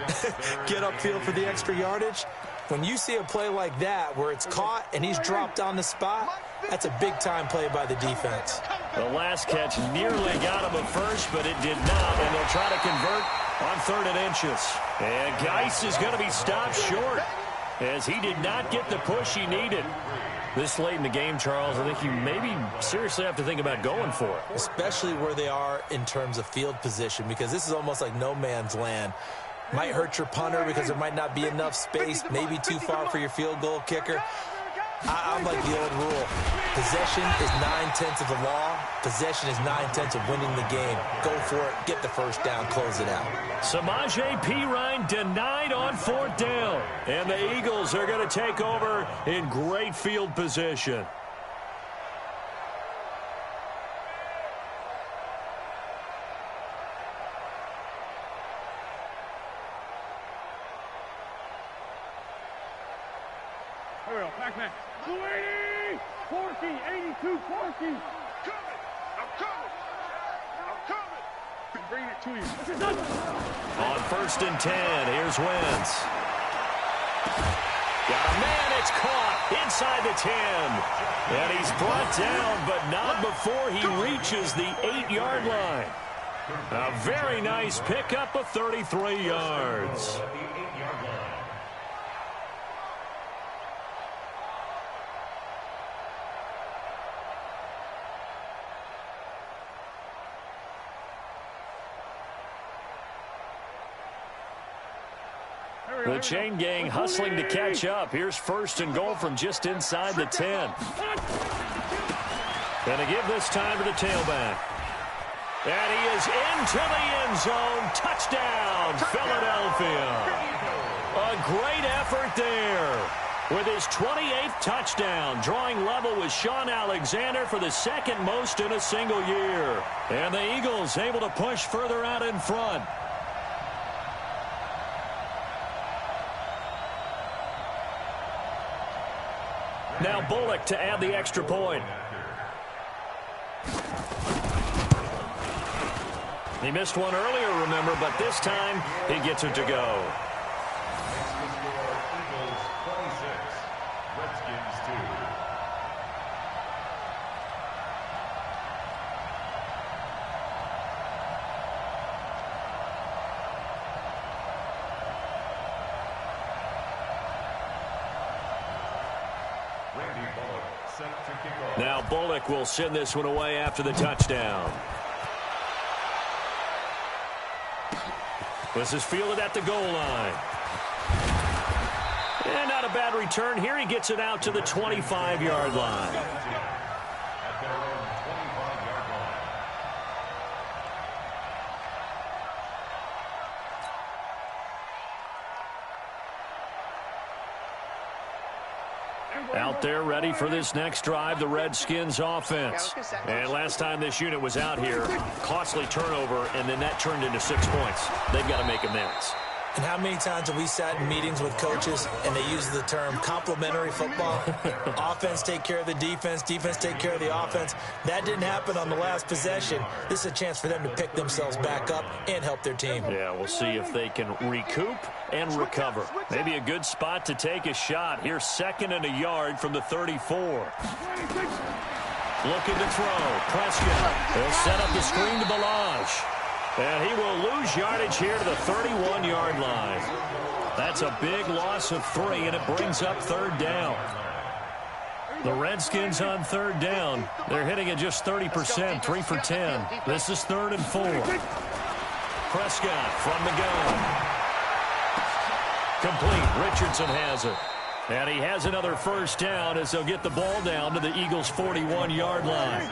get upfield for the extra yardage, when you see a play like that where it's caught and he's dropped on the spot, That's a big-time play by the defense.
The last catch nearly got him a first, but it did not, and they'll try to convert on 3rd and inches. And Geis is going to be stopped short as he did not get the push he needed. This late in the game, Charles, I think you maybe seriously have to think about going for it.
Especially where they are in terms of field position, because this is almost like no man's land. Might hurt your punter because there might not be enough space, maybe too far for your field goal kicker. I'm like the old rule. Possession is 9/10 of the law. Possession is 9/10 of winning the game. Go for it. Get the first down. Close it out.
Samaje Perine denied on 4th down. And the Eagles are going to take over in great field position.
Here we go, Pac-Man. 280, 40, 82, 40.
I'm coming.
I'm bringing it to you.
On 1st and 10, here's Wentz. Got a man, it's caught inside the 10. And he's brought down, but not before he reaches the 8-yard line. A very nice pickup of 33 yards. The chain gang hustling to catch up. Here's 1st and goal from just inside the 10. Going to give this time to the tailback. And he is into the end zone. Touchdown, Philadelphia. A great effort there with his 28th touchdown, drawing level with Sean Alexander for the 2nd most in a single year. And the Eagles able to push further out in front. Now Bullock to add the extra point. He missed one earlier, remember, but this time he gets it to go.
Eagles 26, Redskins 2.
Now Bullock will send this one away after the touchdown. This is fielded at the goal line. And not a bad return here. He gets it out to the 25-yard line.
At their own 25-yard line.
Out there ready for this next drive, the Redskins offense. And last time this unit was out here, costly turnover, and then that turned into 6 points. They've got to make amends.
And how many times have we sat in meetings with coaches and they use the term complementary football? Offense take care of the defense, defense take care of the offense. That didn't happen on the last possession. This is a chance for them to pick themselves back up and help their team.
Yeah, we'll see if they can recoup and recover. Maybe a good spot to take a shot. Here's 2nd and a yard from the 34. Looking to throw. Prescott. He'll set up the screen to Balazs. And he will lose yardage here to the 31-yard line. That's a big loss of 3, and it brings up 3rd down. The Redskins on 3rd down. They're hitting at just 30%, 3 for 10. This is 3rd and 4. Prescott from the gun. Complete. Richardson has it. And he has another 1st down as they'll get the ball down to the Eagles' 41-yard line.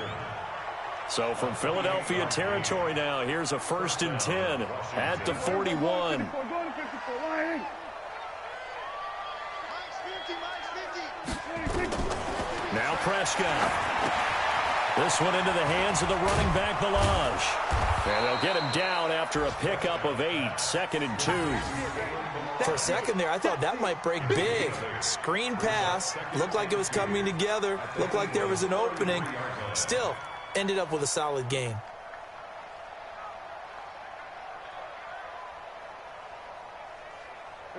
So from Philadelphia territory now, here's a 1st and 10 at the 41. Now Prescott. This one into the hands of the running back, Balazs. And they'll get him down after a pickup of 8, 2nd and 2.
For a second there, I thought that might break big. Screen pass. Looked like it was coming together. Looked like there was an opening. Still, ended up with a solid gain.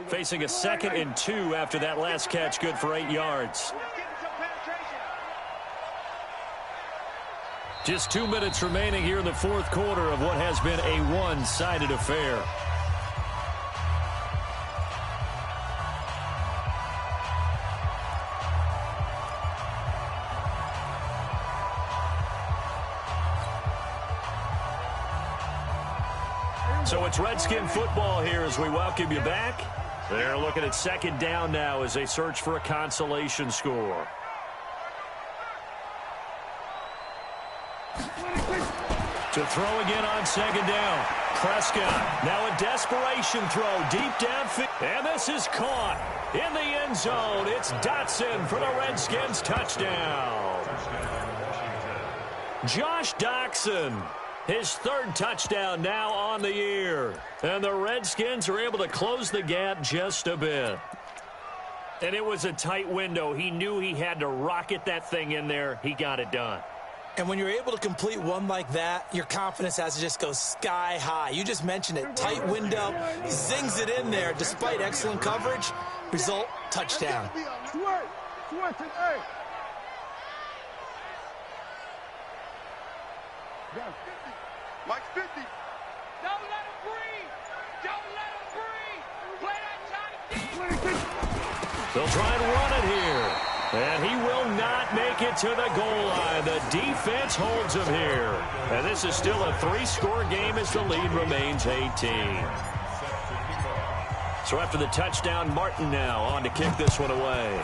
Facing a 2nd and 2 after that last catch, good for 8 yards. Just 2 minutes remaining here in the fourth quarter of what has been a one-sided affair. So it's Redskin football here as we welcome you back. They're looking at second down now as they search for a consolation score. To throw again on second down. Prescott, now a desperation throw deep downfield. And this is caught in the end zone. It's Dotson for the Redskins touchdown. Josh Doctson, his third touchdown now on the year. And the Redskins are able to close the gap just a bit. And it was a tight window. He knew he had to rocket that thing in there. He got it done.
And when you're able to complete one like that, your confidence has to just go sky high. You just mentioned it. Tight window, zings it in there despite excellent coverage. Result, touchdown.
Mike's 50.
Don't let him breathe. Don't let him breathe. Play that Johnny.
They'll try and run it here. And he will not make it to the goal line. The defense holds him here. And this is still a three-score game as the lead remains 18. So after the touchdown, Martin now on to kick this one away.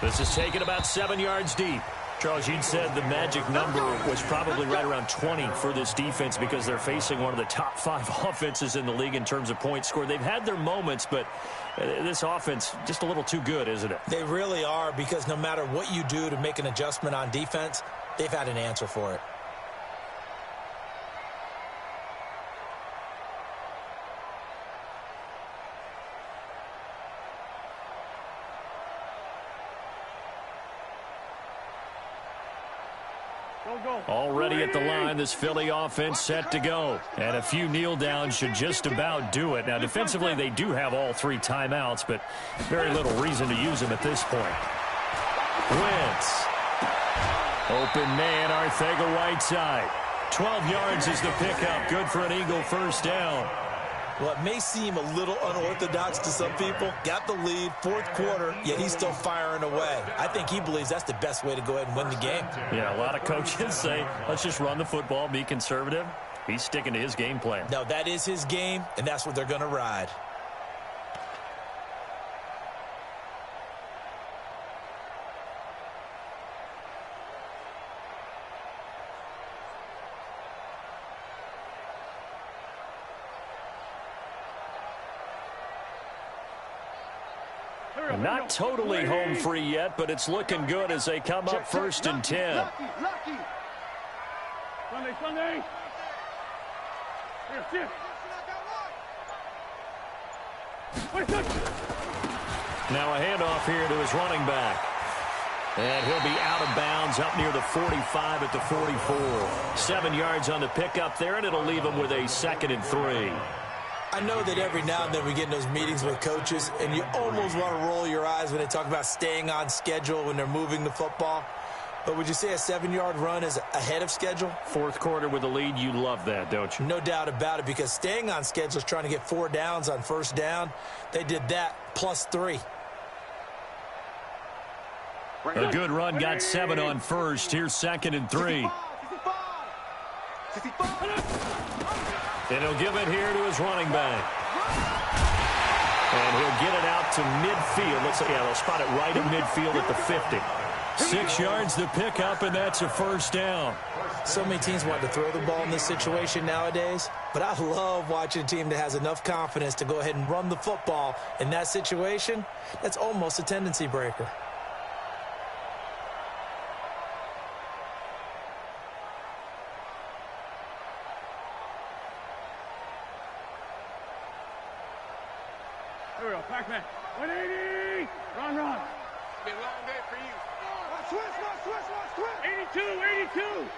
This is taken about 7 yards deep. Charles, you'd said the magic number was probably right around 20 for this defense because they're facing one of the top 5 offenses in the league in terms of points scored. They've had their moments, but this offense just a little too good, isn't it?
They really are, because no matter what you do to make an adjustment on defense, they've had an answer for it.
Already at the line, this Philly offense set to go. And a few kneel downs should just about do it. Now, defensively, they do have all 3 timeouts, but very little reason to use them at this point. Wentz. Open man, Arcega-Whiteside. 12 yards is the pickup. Good for an Eagle first down.
Well, it may seem a little unorthodox to some people. Got the lead, fourth quarter, yet he's still firing away. I think he believes that's the best way to go ahead and win the game.
Yeah, a lot of coaches say, let's just run the football, be conservative. He's sticking to his game plan.
No, that is his game, and that's what they're going to ride.
Not totally home free yet, but it's looking good as they come up first and 10.
Sunday.
Now a handoff here to his running back. And he'll be out of bounds up near the 45 at the 44. 7 yards on the pickup there, and it'll leave him with a 2nd and 3.
I know that every now and then we get in those meetings with coaches, and you almost want to roll your eyes when they talk about staying on schedule when they're moving the football. But would you say a 7-yard run is ahead of schedule?
Fourth quarter with the lead, you love that, don't you?
No doubt about it, because staying on schedule is trying to get 4 downs on first down. They did that plus 3.
A good run, got 7 on first. Here's 2nd and 3. And he'll give it here to his running back. And he'll get it out to midfield. Looks like, yeah, they'll spot it right in midfield at the 50. 6 yards to pick up, and that's a first down.
So many teams want to throw the ball in this situation nowadays, but I love watching a team that has enough confidence to go ahead and run the football in that situation. That's almost a tendency breaker.
Here we go, Pac-Man. 180. Run.
Been a long day for you.
Switch. 82.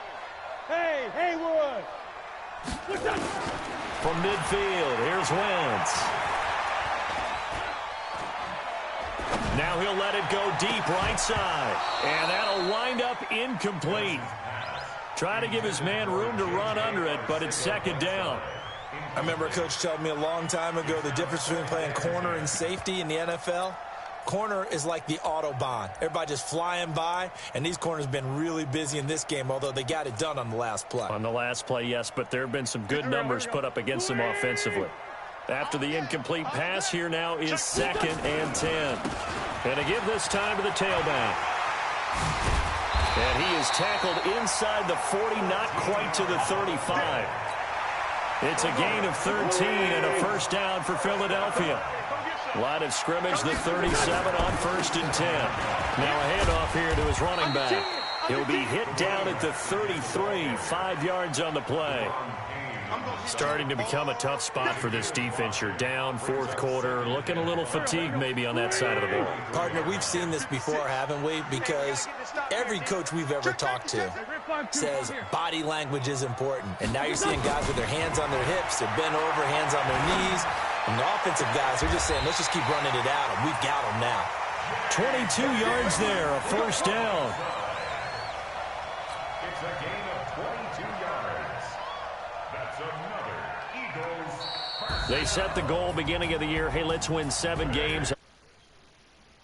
Hey, Haywood. What's up?
From midfield, here's Wentz. Now he'll let it go deep right side. And that'll wind up incomplete. Trying to give his man room to run under it, but it's second down.
I remember a coach telling me a long time ago the difference between playing corner and safety in the NFL. Corner is like the Autobahn. Everybody just flying by, and these corners have been really busy in this game, although they got it done on the last play.
On the last play, yes, but there have been some good numbers put up against them offensively. After the incomplete pass, here now is 2nd and 10. And to give this time to the tailback. And he is tackled inside the 40, not quite to the 35. It's a gain of 13 and a first down for Philadelphia. Line of scrimmage, the 37 on 1st and 10. Now a handoff here to his running back. He'll be hit down at the 33, 5 yards on the play. Starting to become a tough spot for this defense. You're down 4th quarter, looking a little fatigued maybe on that side of the ball.
Partner, we've seen this before, haven't we? Because every coach we've ever talked to says body language is important. And now you're seeing guys with their hands on their hips, they're bent over, hands on their knees. And the offensive guys are just saying, let's just keep running it out, and we've got them now.
22 yards there, a first down.
It's a gain of 22 yards. That's another Eagles first.
They set the goal beginning of the year, hey, let's win 7 games.